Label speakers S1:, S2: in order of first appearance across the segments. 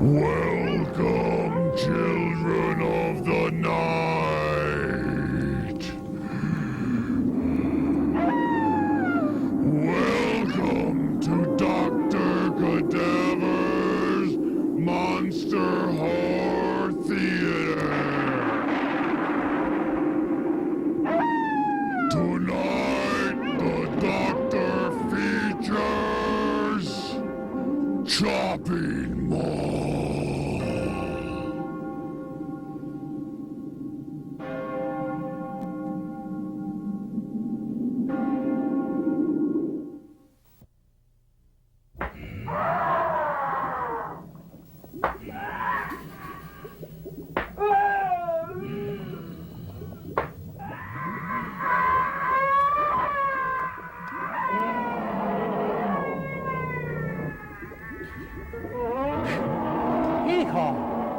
S1: Welcome, children of the night. Welcome to Dr. Cadaver's Monster Horror Theater. Tonight, the Doctor features Chopping Mall.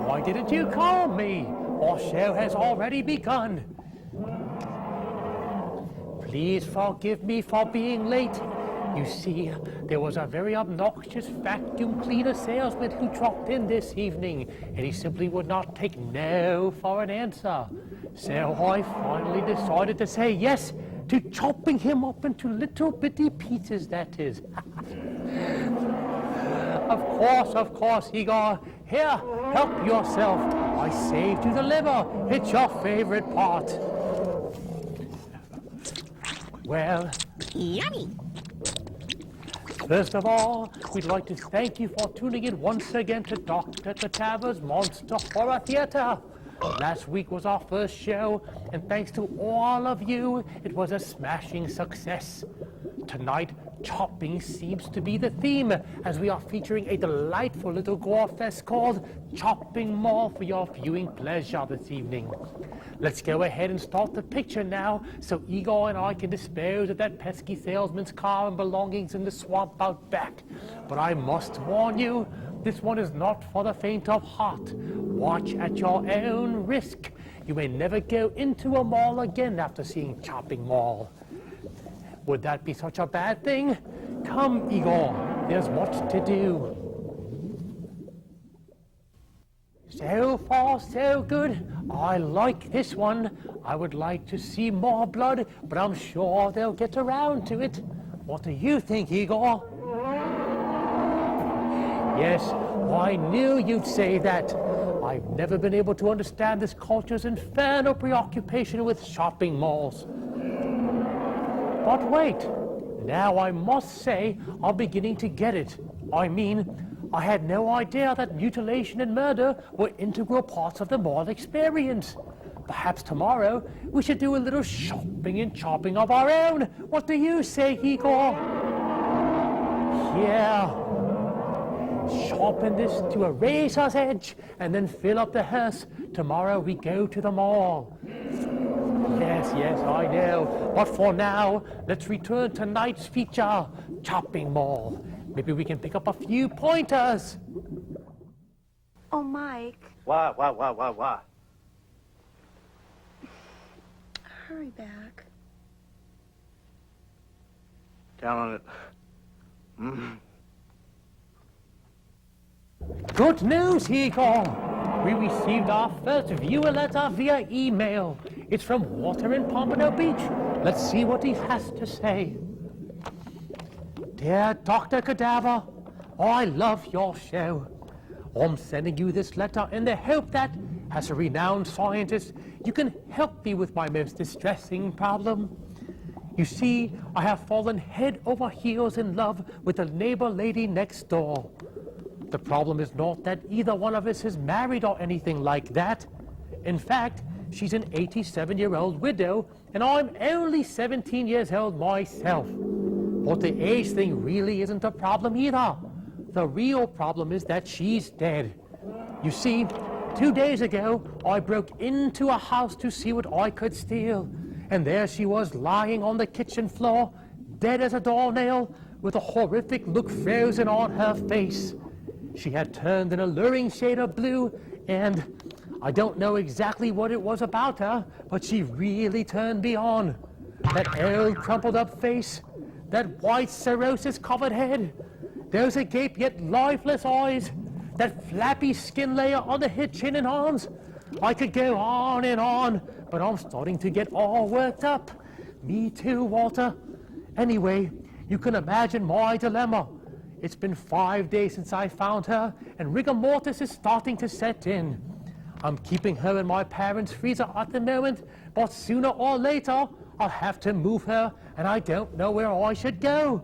S2: Why didn't you call me? Our show has already begun. Please forgive me for being late. You see, there was a very obnoxious vacuum cleaner salesman who dropped in this evening, and he simply would not take no for an answer. So I finally decided to say yes to chopping him up into little bitty pieces, that is. Of course, Igor. Here, help yourself. I saved you the liver. It's your favorite part. Well,
S3: Yummy.
S2: First of all, we'd like to thank you for tuning in once again to Dr. Cadaver's Monster Horror Theater. Last week was our first show, and thanks to all of you, it was a smashing success. Tonight, chopping seems to be the theme, as we are featuring a delightful little gore fest called Chopping Mall for your viewing pleasure this evening. Let's go ahead and start the picture now, so Igor and I can dispose of that pesky salesman's car and belongings in the swamp out back. But I must warn you, this one is not for the faint of heart. Watch at your own risk. You may never go into a mall again after seeing Chopping Mall. Would that be such a bad thing? Come, Igor, there's much to do. So far, so good. I like this one. I would like to see more blood, but I'm sure they'll get around to it. What do you think, Igor? Yes, I knew you'd say that. I've never been able to understand this culture's infernal preoccupation with shopping malls. But wait, now I must say I'm beginning to get it. I mean, I had no idea that mutilation and murder were integral parts of the mall experience. Perhaps tomorrow we should do a little shopping and chopping of our own. What do you say, Igor? Yeah. Sharpen this to a razor's edge and then fill up the hearse. Tomorrow we go to the mall. Yes, I know. But for now, let's return to tonight's feature, Chopping Mall. Maybe we can pick up a few pointers.
S4: Oh, Mike.
S5: What?
S4: Hurry back.
S5: Down on it.
S2: Good news, Igor. We received our first viewer letter via email. It's from Walter in Pompano Beach. Let's see what he has to say. Dear Dr. Cadaver, I love your show. I'm sending you this letter in the hope that, as a renowned scientist, you can help me with my most distressing problem. You see, I have fallen head over heels in love with the neighbor lady next door. The problem is not that either one of us is married or anything like that. In fact, she's an 87-year-old widow, and I'm only 17 years old myself. But the age thing really isn't a problem either. The real problem is that she's dead. You see, 2 days ago, I broke into a house to see what I could steal. And there she was lying on the kitchen floor, dead as a doornail, with a horrific look frozen on her face. She had turned an alluring shade of blue, and I don't know exactly what it was about her, but she really turned me on. That old crumpled up face, that white cirrhosis-covered head, those agape yet lifeless eyes, that flappy skin layer on the head, chin, and arms. I could go on and on, but I'm starting to get all worked up. Me too, Walter. Anyway, you can imagine my dilemma. It's been 5 days since I found her, and rigor mortis is starting to set in. I'm keeping her in my parents' freezer at the moment, but sooner or later, I'll have to move her, and I don't know where I should go.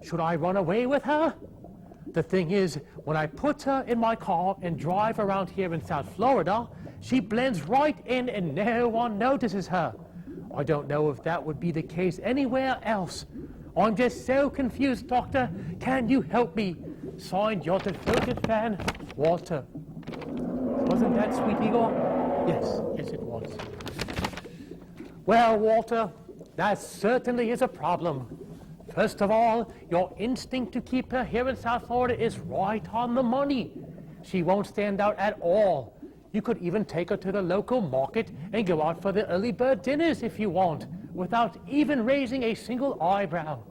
S2: Should I run away with her? The thing is, when I put her in my car and drive around here in South Florida, she blends right in and no one notices her. I don't know if that would be the case anywhere else. I'm just so confused, Doctor. Can you help me? Signed, your devoted fan, Walter. Wasn't that sweet, Igor? Yes, it was. Well, Walter, that certainly is a problem. First of all, your instinct to keep her here in South Florida is right on the money. She won't stand out at all. You could even take her to the local market and go out for the early bird dinners if you want, without even raising a single eyebrow.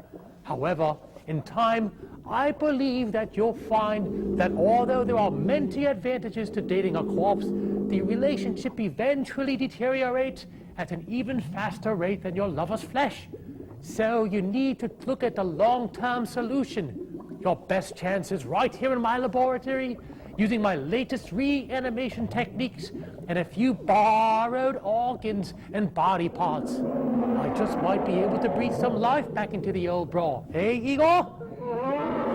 S2: However, in time, I believe that you'll find that although there are many advantages to dating a corpse, the relationship eventually deteriorates at an even faster rate than your lover's flesh. So you need to look at the long-term solution. Your best chance is right here in my laboratory, using my latest reanimation techniques and a few borrowed organs and body parts. I just might be able to breathe some life back into the old bra. Hey, Igor?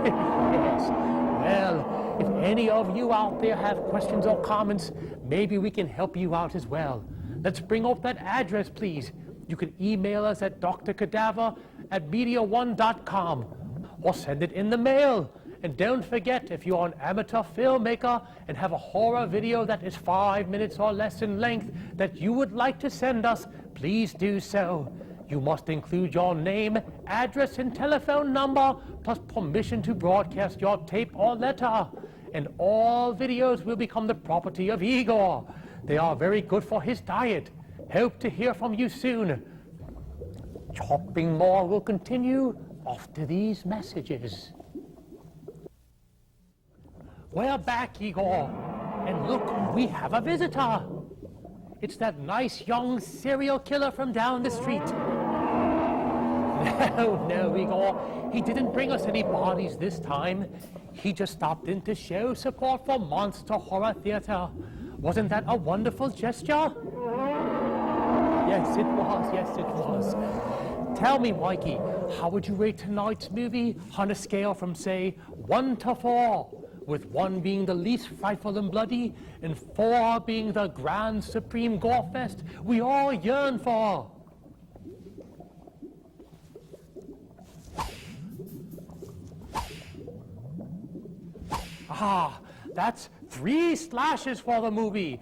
S2: Yes. Well, if any of you out there have questions or comments, maybe we can help you out as well. Let's bring up that address, please. You can email us at drcadaver@media1.com or send it in the mail. And don't forget, if you're an amateur filmmaker and have a horror video that is 5 minutes or less in length that you would like to send us, please do so. You must include your name, address, and telephone number, plus permission to broadcast your tape or letter. And all videos will become the property of Igor. They are very good for his diet. Hope to hear from you soon. Chopping more will continue after these messages. We're back, Igor. And look, we have a visitor. It's that nice young serial killer from down the street. No, Igor. He didn't bring us any bodies this time. He just stopped in to show support for Monster Horror Theater. Wasn't that a wonderful gesture? Yes, it was. Tell me, Mikey, how would you rate tonight's movie on a scale from, say, 1 to 4? With 1 being the least frightful and bloody, and 4 being the grand supreme gore fest we all yearn for. Ah, that's 3 slashes for the movie.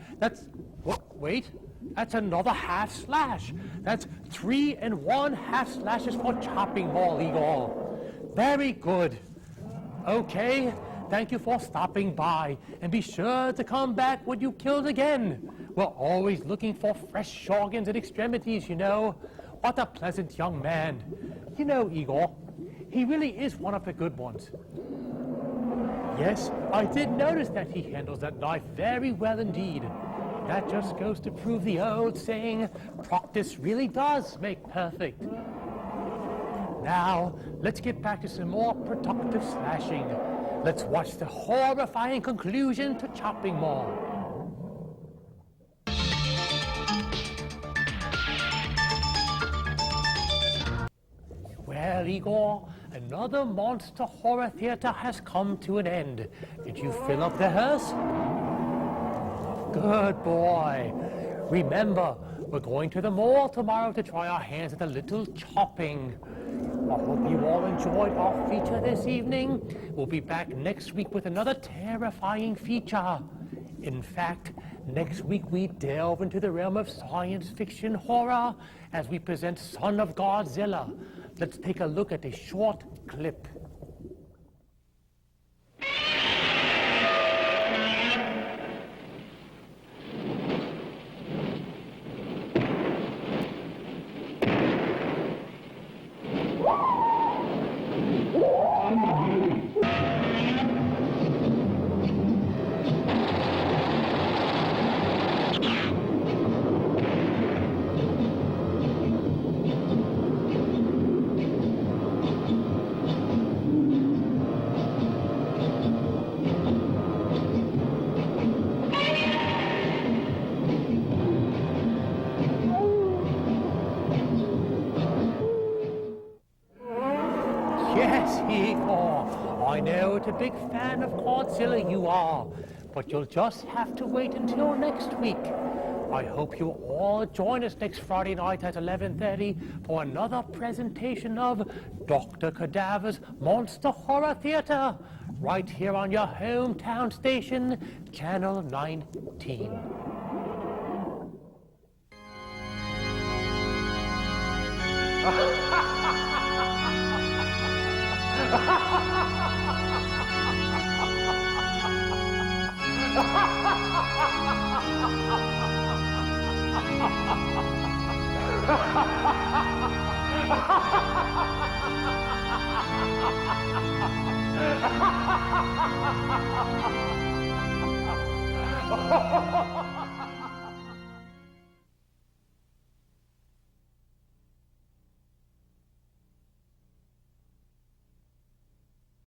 S2: Wait, that's another half slash. That's 3 1/2 slashes for chopping more, Igor. Very good. Okay, thank you for stopping by, and be sure to come back when you killed again. We're always looking for fresh organs and extremities, you know. What a pleasant young man. You know, Igor, he really is one of the good ones. Yes, I did notice that he handles that knife very well indeed. That just goes to prove the old saying, practice really does make perfect. Now, let's get back to some more productive slashing. Let's watch the horrifying conclusion to Chopping More. Well, Igor, another Monster Horror Theater has come to an end. Did you fill up the hearse? Good boy. Remember, we're going to the mall tomorrow to try our hands at a little chopping. I hope you all enjoyed our feature this evening. We'll be back next week with another terrifying feature. In fact, next week we delve into the realm of science fiction horror as we present Son of Godzilla. Let's take a look at a short clip. Yes, Igor. I know what a big fan of Godzilla you are, but you'll just have to wait until next week. I hope you all join us next Friday night at 11:30 for another presentation of Dr. Cadaver's Monster Horror Theater, right here on your hometown station, Channel 19.